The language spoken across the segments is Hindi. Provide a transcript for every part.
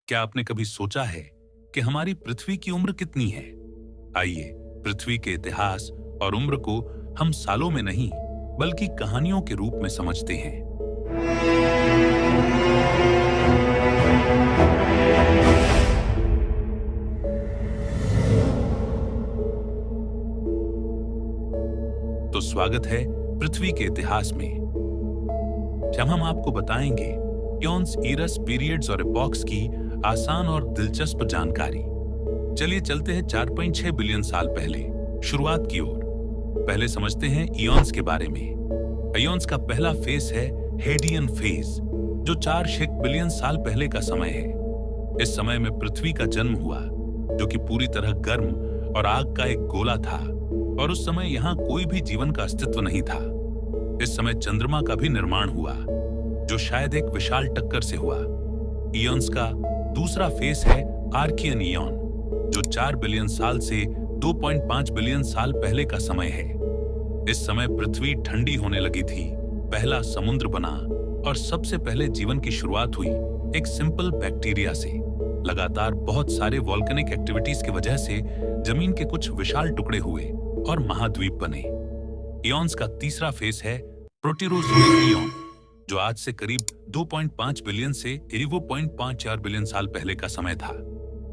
क्या आपने कभी सोचा है कि हमारी पृथ्वी की उम्र कितनी है? आइए पृथ्वी के इतिहास और उम्र को हम सालों में नहीं बल्कि कहानियों के रूप में समझते हैं। तो स्वागत है पृथ्वी के इतिहास में, जब हम आपको बताएंगे इयॉन्स, ईरस, पीरियड्स और एपॉक्स की आसान और दिलचस्प जानकारी। चलिए चलते हैं 4.6 बिलियन साल पहले शुरुआत की ओर। पहले समझते हैं इयॉन्स के बारे में। इयॉन्स का पहला फेज है हेडियन फेज, जो 4 बिलियन साल पहले का समय है। इस समय में पृथ्वी का जन्म हुआ, जो कि पूरी तरह गर्म और आग का एक गोला था, और उस समय यहाँ कोई भी जीवन का अस्तित्व नहीं था। इस समय चंद्रमा का भी निर्माण हुआ, जो शायद एक विशाल टक्कर से हुआ। इयॉन्स का दूसरा फेज है आर्कियन इयॉन, जो 4 बिलियन साल से 2.5 बिलियन साल पहले का समय है। इस समय पृथ्वी ठंडी होने लगी थी, पहला समुद्र बना और सबसे पहले जीवन की शुरुआत हुई एक सिंपल बैक्टीरिया से। लगातार बहुत सारे वॉल्केनिक एक्टिविटीज की वजह से जमीन के कुछ विशाल टुकड़े हुए और महाद्वीप बने। इयॉन्स का तीसरा फेज है प्रोटेरोजोइक इयॉन, जो आज से करीब 2.5 बिलियन से 1.54 बिलियन साल पहले का समय था।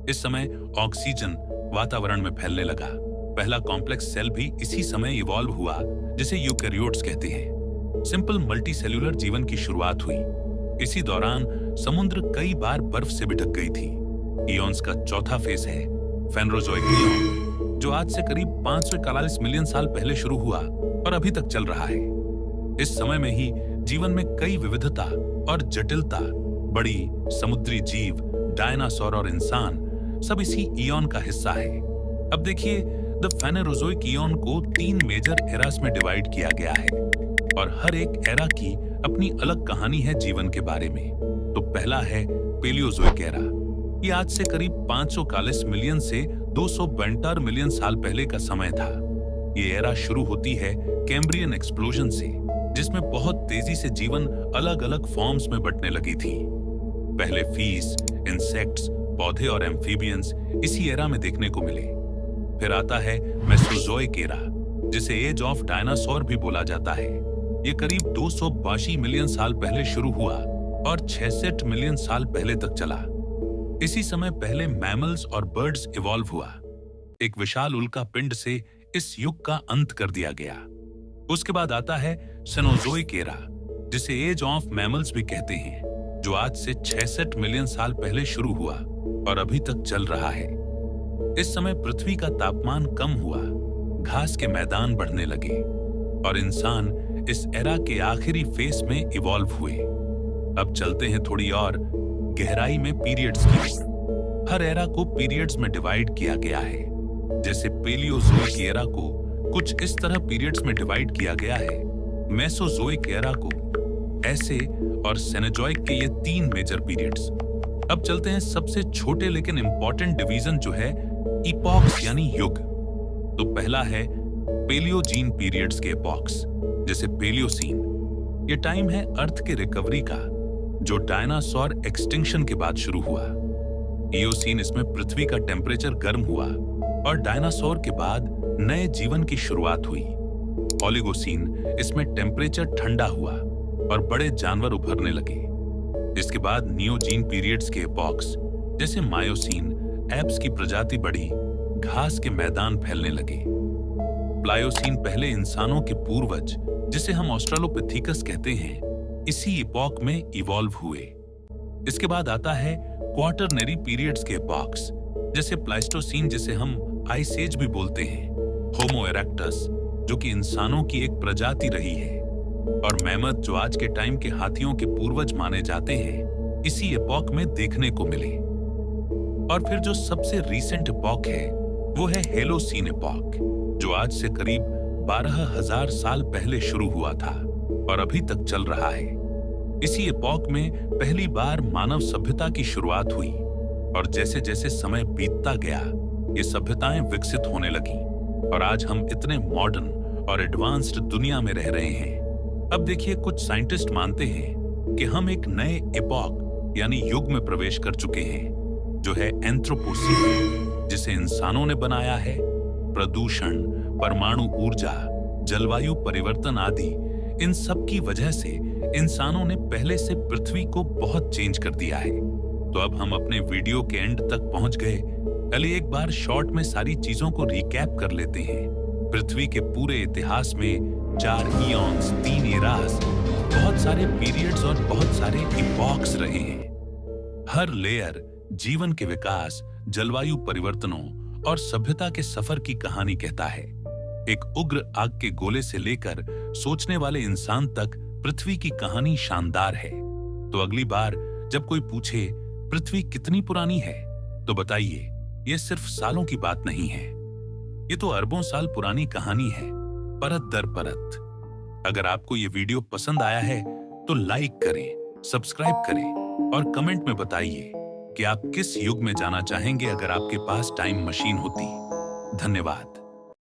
इस समय ऑक्सीजन वातावरण में फैलने लगा। पहला कॉम्प्लेक्स सेल भी इसी समय इवॉल्व हुआ, जिसे यूकैरियोट्स कहते हैं। सिंपल मल्टीसेल्यूलर जीवन की शुरुआत हुई। इसी दौरान समुद्र कई बार बर्फ से भी ढक गई थी। इयॉन्स का चौथा फेज है फेनरोजोइक इयॉन, जो आज से करीब 541 मिलियन साल पहले शुरू हुआ और अभी तक चल रहा है। इस समय में ही जीवन में कई विविधता और जटिलता बढ़ी। समुद्री जीव, डायनासोर और इंसान सब इसी इयॉन का हिस्सा है। अब देखिए, द फेनेरोजोइक इयॉन को 3 मेजर एरास में डिवाइड किया गया है, और हर एक एरा की अपनी अलग कहानी है जीवन के बारे में। तो पहला है पेलियोजोइक एरा। ये आज से करीब 541 मिलियन से 272 मिलियन साल पहले का समय था। ये एरा शुरू होती है कैम्ब्रियन एक्सप्लोजन से, जिसमें बहुत तेजी से जीवन अलग अलग फॉर्म्स में बंटने लगी थी। पहले फीस, इंसेक्ट्स, पौधे और एम्फीबियंस इसी एरा में देखने को मिले। फिर आता है मेसोजोइक एरा, जिसे एज ऑफ डायनासोर भी बोला जाता है। ये करीब 282 मिलियन साल पहले शुरू हुआ और 66 मिलियन साल पहले तक चला। इसी समय पहले मैमल्स और बर्ड्स इवॉल्व हुआ। एक विशाल उल्का पिंड से इस युग का अंत कर दिया गया। उसके बाद आता है सेनोजोइक एरा, जिसे एज ऑफ मैमल्स भी कहते हैं, जो आज से 66 मिलियन साल पहले शुरू हुआ और अभी तक चल रहा है। इस समय पृथ्वी का तापमान कम हुआ, घास के मैदान बढ़ने लगे और इंसान इस एरा के आखिरी फेज में इवॉल्व हुए। अब चलते हैं थोड़ी और गहराई में पीरियड्स की ओर। हर एरा को पीरियड्स में डिवाइड किया गया है। जैसे पेलियोजोइक एरा को कुछ इस तरह पीरियड्स में डिवाइड किया गया है। मेसोजोइक एरा को ऐसे, और सेनोजोइक के ये 3 मेजर पीरियड्स। अब चलते हैं सबसे छोटे लेकिन इंपॉर्टेंट डिवीजन, जो है इपॉक्स यानी युग। तो पहला है पेलियोजीन पीरियड्स के एपॉक्स, जैसे पेलियोसीन। ये टाइम है अर्थ के रिकवरी का, जो डायनासोर एक्सटिंक्शन के बाद शुरू हुआ। इयोसीन, इसमें पृथ्वी का टेम्परेचर गर्म हुआ और डायनासोर के बाद नए जीवन की शुरुआत हुई। ओलिगोसीन, इसमें टेम्परेचर ठंडा हुआ और बड़े जानवर उभरने लगे। इसके बाद नियोजीन पीरियड्स के एपॉक्स, जैसे मायोसीन, एप्स की प्रजाति बढ़ी, घास के मैदान फैलने लगे। प्लायोसीन, पहले इंसानों के पूर्वज, जिसे हम ऑस्ट्रालोपिथेकस कहते हैं, इसी इपॉक में इवॉल्व हुए। इसके बाद आता है क्वाटरनरी पीरियड्स के एपॉक्स, जैसे प्लाइस्टोसीन, जिसे हम आइस एज भी बोलते हैं, होमो इरेक्टस, जो कि इंसानों की एक प्रजाति रही है, और मैमथ, जो आज के टाइम के हाथियों के पूर्वज माने जाते हैं, इसी एपॉक में देखने को मिले। और फिर जो सबसे रीसेंट एपॉक है, वो है हेलोसीन एपॉक, जो आज से करीब 12,000 साल पहले शुरू हुआ था और अभी तक चल रहा है। इसी एपॉक में पहली बार मानव सभ्यता की शुरुआत हुई, और जैसे जैसे समय बीतता गया, ये सभ्यताएं विकसित होने लगी, और आज हम इतने मॉडर्न और एडवांस्ड दुनिया में रह रहे हैं। अब देखिए, कुछ साइंटिस्ट मानते हैं कि हम एक नए एपॉक यानी युग में प्रवेश कर चुके हैं, जो है एंथ्रोपोसीन, जिसे इंसानों ने बनाया है। प्रदूषण, परमाणु ऊर्जा, जलवायु परिवर्तन आदि इन सब की वजह से इंसानों ने पहले से पृथ्वी को बहुत चेंज कर दिया है। तो अब हम अपने वीडियो के एंड तक पहुंच गए। पहले एक बार शॉर्ट में सारी चीजों को रिकैप कर लेते हैं। पृथ्वी के पूरे इतिहास में 4 ईयॉन्स, 3 एरास, बहुत सारे पीरियड्स और बहुत सारे इपॉक्स रहे हैं। हर लेयर जीवन के विकास, जलवायु परिवर्तनों और सभ्यता के सफर की कहानी कहता है। एक उग्र आग के गोले से लेकर सोचने वाले इंसान तक पृथ्वी की कहानी शानदार है। तो अगली बार जब कोई पूछे पृथ्वी कितनी पुरानी है, तो बताइए ये सिर्फ सालों की बात नहीं है, ये तो अरबों साल पुरानी कहानी है, परत दर परत। अगर आपको ये वीडियो पसंद आया है तो लाइक करें, सब्सक्राइब करें और कमेंट में बताइए कि आप किस युग में जाना चाहेंगे अगर आपके पास टाइम मशीन होती। धन्यवाद।